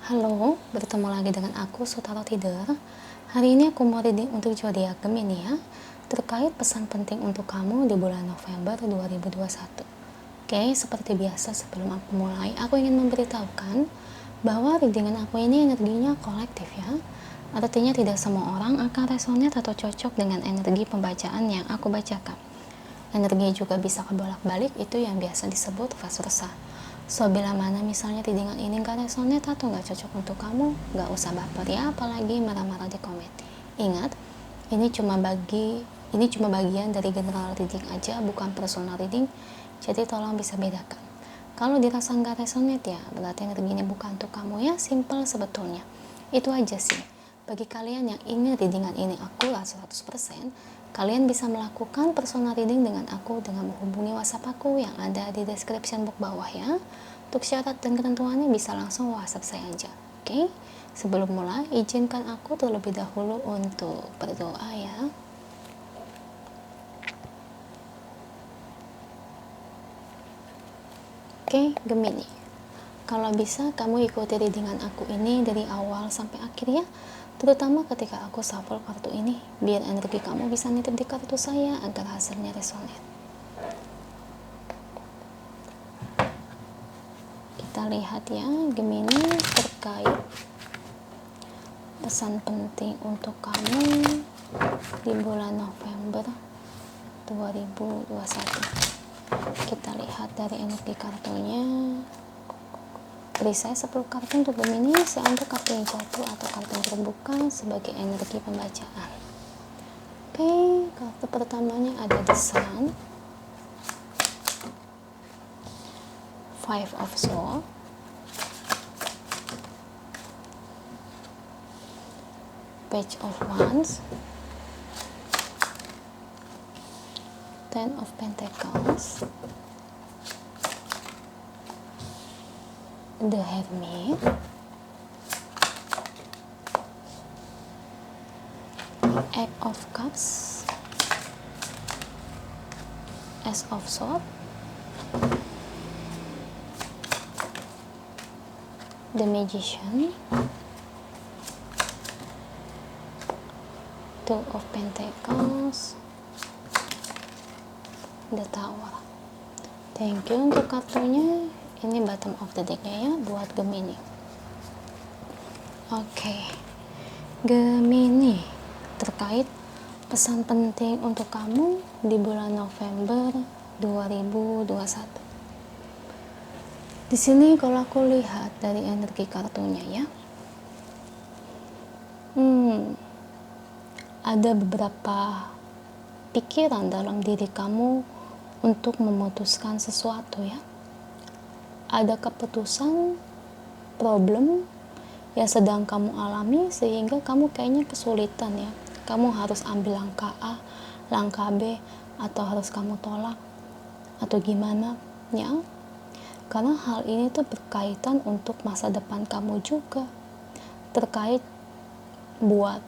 Halo, bertemu lagi dengan aku Sutara Tider. Hari ini aku mau reading untuk zodiak Gemini ya, terkait pesan penting untuk kamu di bulan November 2021. Oke, seperti biasa sebelum aku mulai, aku ingin memberitahukan bahwa readingan aku ini energinya kolektif ya. Artinya tidak semua orang akan resonate atau cocok dengan energi pembacaan yang aku bacakan. Energinya juga bisa kebolak-balik, itu yang biasa disebut vice versa. So, bila mana misalnya readingan ini gak resonate atau gak cocok untuk kamu, gak usah baper ya, apalagi marah-marah di komen. Ingat, ini cuma bagian dari general reading aja, bukan personal reading, jadi tolong bisa bedakan. Kalau dirasa gak resonate ya, berarti energi ini bukan untuk kamu ya, simple sebetulnya. Itu aja sih. Bagi kalian yang ingin readingan ini akurat 100%, kalian bisa melakukan personal reading dengan aku dengan menghubungi WhatsApp aku yang ada di description box bawah ya. Untuk syarat dan ketentuannya bisa langsung WhatsApp saya aja. Oke? Sebelum mulai, izinkan aku terlebih dahulu untuk berdoa ya. Oke, Gemini. Kalau bisa kamu ikuti readingan aku ini dari awal sampai akhir ya, terutama ketika aku shuffle kartu ini, biar energi kamu bisa nitip di kartu saya agar hasilnya resonate. Kita lihat ya, Gemini, terkait pesan penting untuk kamu di bulan November 2021. Kita lihat dari energi kartunya. Beri saya 10 kartu untuk Gemini, saya untuk kartu yang jatuh atau kartu yang terbuka sebagai energi pembacaan. Oke, kartu pertamanya ada The Sun, Five of Swords, Page of Wands, Ten of Pentacles, The Hermit, Eight of Cups, Ace of Swords, The Magician, Two of Pentacles, The Tower. Thank you untuk kartunya. Ini bottom of the deck ya buat Gemini. Oke, Gemini, terkait pesan penting untuk kamu di bulan November 2021. Di sini kalau aku lihat dari energi kartunya ya, ada beberapa pikiran dalam diri kamu untuk memutuskan sesuatu ya. Ada keputusan problem yang sedang kamu alami sehingga kamu kayaknya kesulitan ya. Kamu harus ambil langkah A, langkah B, atau harus kamu tolak atau gimana ya. Karena hal ini tuh berkaitan untuk masa depan kamu juga, terkait buat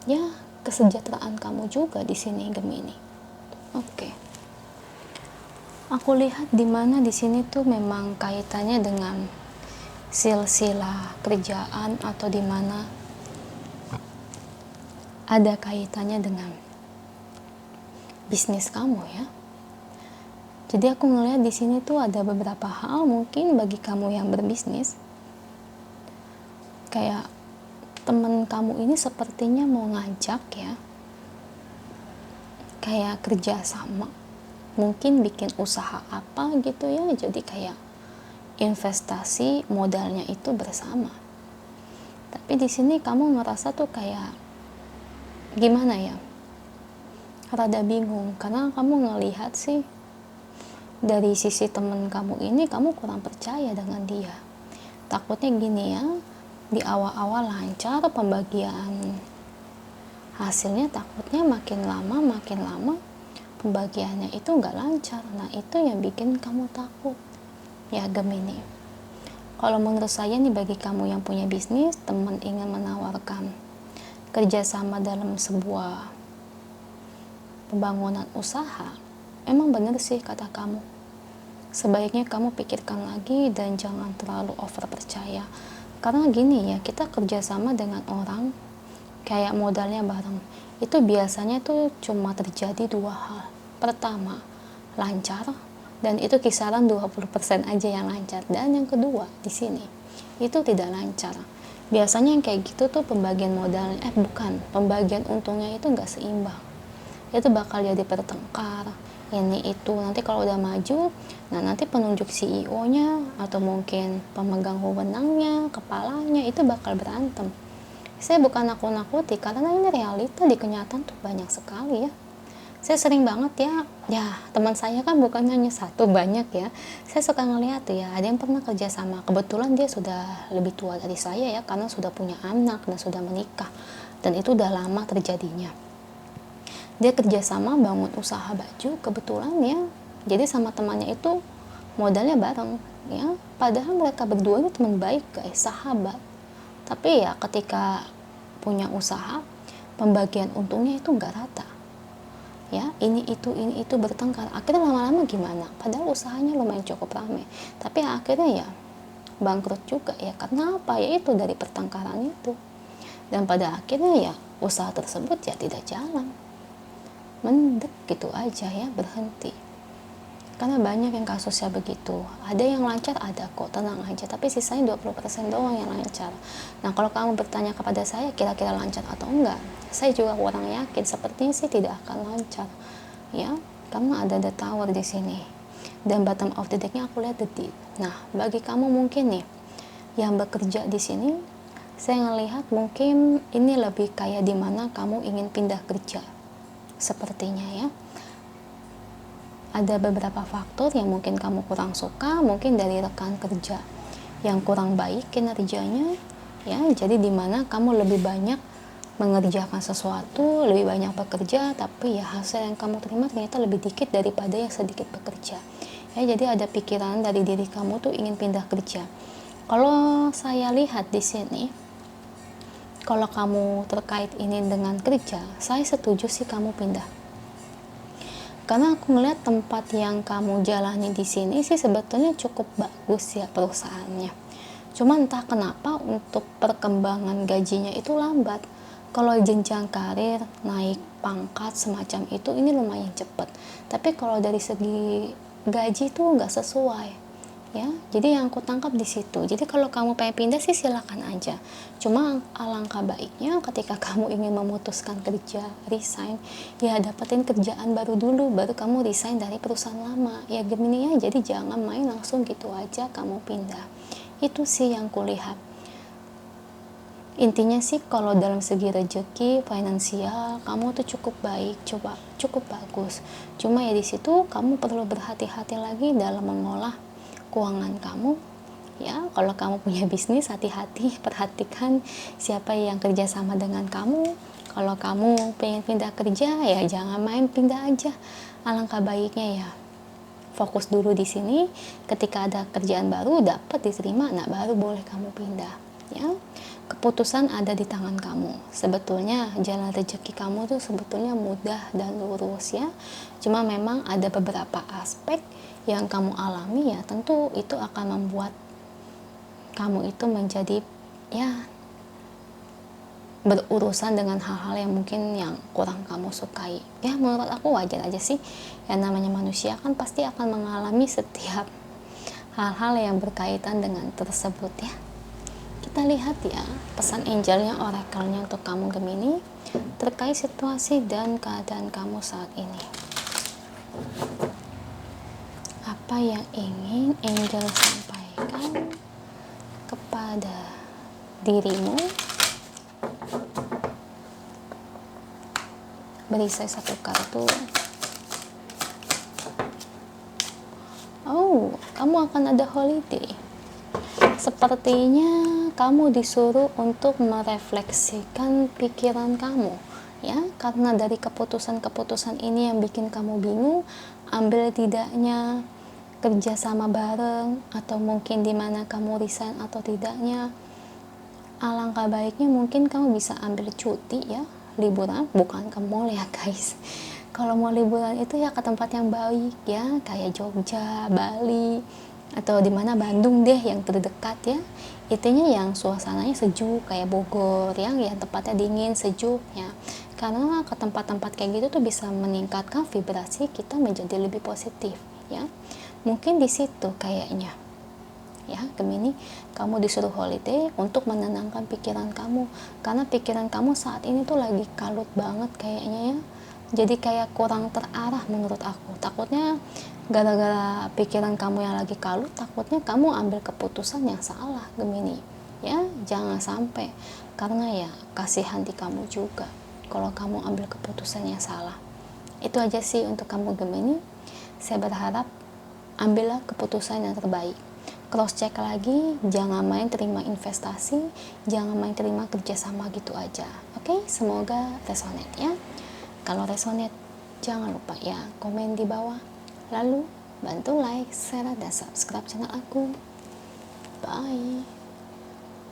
ya kesejahteraan kamu juga di sini Gemini. Oke. Aku lihat di mana di sini tuh memang kaitannya dengan silsilah kerjaan atau di mana ada kaitannya dengan bisnis kamu ya. Jadi aku ngelihat di sini tuh ada beberapa hal mungkin bagi kamu yang berbisnis. Kayak teman kamu ini sepertinya mau ngajak ya. Kayak kerja sama. Mungkin bikin usaha apa gitu ya, jadi kayak investasi modalnya itu bersama. Tapi di sini kamu ngerasa tuh kayak gimana ya, rada bingung karena kamu ngelihat sih dari sisi temen kamu ini kamu kurang percaya dengan dia. Takutnya gini ya, di awal-awal lancar pembagian hasilnya, takutnya makin lama pembagiannya itu nggak lancar. Nah itu yang bikin kamu takut ya Gemini. Kalau menurut saya nih, bagi kamu yang punya bisnis, teman ingin menawarkan kerjasama dalam sebuah pembangunan usaha, emang bener sih kata kamu, sebaiknya kamu pikirkan lagi dan jangan terlalu over percaya. Karena gini ya, kita kerjasama dengan orang kayak modalnya bareng, itu biasanya tuh cuma terjadi dua hal. Pertama, lancar, dan itu kisaran 20% aja yang lancar. Dan yang kedua, di sini itu tidak lancar. Biasanya yang kayak gitu tuh pembagian modalnya, pembagian untungnya itu nggak seimbang. Itu bakal jadi pertengkar, ini itu. Nanti kalau udah maju, nah nanti penunjuk CEO-nya atau mungkin pemegang wewenangnya, kepalanya itu bakal berantem. Saya bukan nakut-nakuti, karena ini realita di kenyataan tuh banyak sekali ya. Saya sering banget ya teman saya kan bukan hanya satu, banyak ya. Saya suka ngeliat tuh ya, ada yang pernah kerja sama. Kebetulan dia sudah lebih tua dari saya ya, karena sudah punya anak dan sudah menikah. Dan itu udah lama terjadinya. Dia kerjasama bangun usaha baju, kebetulan ya. Jadi sama temannya itu modalnya bareng ya. Padahal mereka berdua ini teman baik guys, sahabat. Tapi ya ketika punya usaha, pembagian untungnya itu nggak rata. Ya, ini itu bertengkar. Akhirnya lama-lama gimana? Padahal usahanya lumayan cukup ramai. Tapi akhirnya ya bangkrut juga ya. Karena apa? Ya itu dari pertengkaran itu. Dan pada akhirnya ya usaha tersebut ya tidak jalan. Mendek gitu aja ya, berhenti. Karena banyak yang kasusnya begitu. Ada yang lancar, ada kok, tenang aja. Tapi sisanya 20% doang yang lancar. Nah, kalau kamu bertanya kepada saya kira-kira lancar atau enggak, saya juga kurang yakin. Sepertinya sih tidak akan lancar. Ya, karena ada the tower di sini. Dan bottom of the deck-nya aku lihat the deed. Nah, bagi kamu mungkin nih yang bekerja di sini, saya ngelihat mungkin ini lebih kayak dimana kamu ingin pindah kerja. Sepertinya ya. Ada beberapa faktor yang mungkin kamu kurang suka, mungkin dari rekan kerja yang kurang baik kinerjanya ya. Jadi dimana kamu lebih banyak mengerjakan sesuatu, lebih banyak bekerja, tapi ya hasil yang kamu terima ternyata lebih dikit daripada yang sedikit bekerja ya. Jadi ada pikiran dari diri kamu tuh ingin pindah kerja. Kalau saya lihat di sini, kalau kamu terkait ini dengan kerja, saya setuju sih kamu pindah. Karena aku ngeliat tempat yang kamu jalani di sini sih sebetulnya cukup bagus ya perusahaannya. Cuma entah kenapa untuk perkembangan gajinya itu lambat. Kalau jenjang karir, naik pangkat semacam itu ini lumayan cepat. Tapi kalau dari segi gaji tuh nggak sesuai. Ya, jadi yang aku tangkap di situ. Jadi kalau kamu pengen pindah sih silakan aja. Cuma alangkah baiknya ketika kamu ingin memutuskan kerja, resign, ya dapetin kerjaan baru dulu, baru kamu resign dari perusahaan lama. Ya Gemini ya, jadi jangan main langsung gitu aja kamu pindah. Itu sih yang kulihat. Intinya sih kalau dalam segi rezeki, finansial, kamu tuh cukup baik, cukup bagus. Cuma ya di situ kamu perlu berhati-hati lagi dalam mengolah keuangan kamu ya. Kalau kamu punya bisnis, hati-hati, perhatikan siapa yang kerja sama dengan kamu. Kalau kamu pengen pindah kerja ya jangan main pindah aja. Alangkah baiknya ya fokus dulu di sini. Ketika ada kerjaan baru dapat diterima, nah baru boleh kamu pindah ya. Keputusan ada di tangan kamu. Sebetulnya jalan rezeki kamu tuh sebetulnya mudah dan lurus ya. Cuma memang ada beberapa aspek yang kamu alami ya, tentu itu akan membuat kamu itu menjadi ya berurusan dengan hal-hal yang mungkin yang kurang kamu sukai ya. Menurut aku wajar aja sih, yang namanya manusia kan pasti akan mengalami setiap hal-hal yang berkaitan dengan tersebut ya. Kita lihat ya pesan angelnya, oracle-nya untuk kamu Gemini terkait situasi dan keadaan kamu saat ini. Apa yang ingin angel sampaikan kepada dirimu? Beri saya satu kartu. Oh, kamu akan ada holiday. Sepertinya kamu disuruh untuk merefleksikan pikiran kamu ya, karena dari keputusan-keputusan ini yang bikin kamu bingung, ambil tidaknya kerja sama bareng, atau mungkin dimana kamu resign atau tidaknya. Alangkah baiknya mungkin kamu bisa ambil cuti ya, liburan, bukan ke mall ya guys. Kalau mau liburan itu ya ke tempat yang baik ya, kayak Jogja, Bali, atau di mana Bandung deh yang terdekat ya, intinya yang suasananya sejuk kayak Bogor yang tempatnya dingin sejuk ya, karena ke tempat-tempat kayak gitu tuh bisa meningkatkan vibrasi kita menjadi lebih positif ya. Mungkin di situ kayaknya ya Gemini, kamu disuruh holiday untuk menenangkan pikiran kamu, karena pikiran kamu saat ini tuh lagi kalut banget kayaknya ya, jadi kayak kurang terarah menurut aku. Takutnya gara-gara pikiran kamu yang lagi kalut, takutnya kamu ambil keputusan yang salah Gemini ya, jangan sampai, karena ya kasihan di kamu juga kalau kamu ambil keputusan yang salah. Itu aja sih untuk kamu Gemini, saya berharap ambillah keputusan yang terbaik. Cross check lagi, jangan main terima investasi, jangan main terima kerjasama gitu aja. Oke, semoga resonate ya. Kalau resonate, jangan lupa ya komen di bawah. Lalu bantu like, share, dan subscribe channel aku. Bye.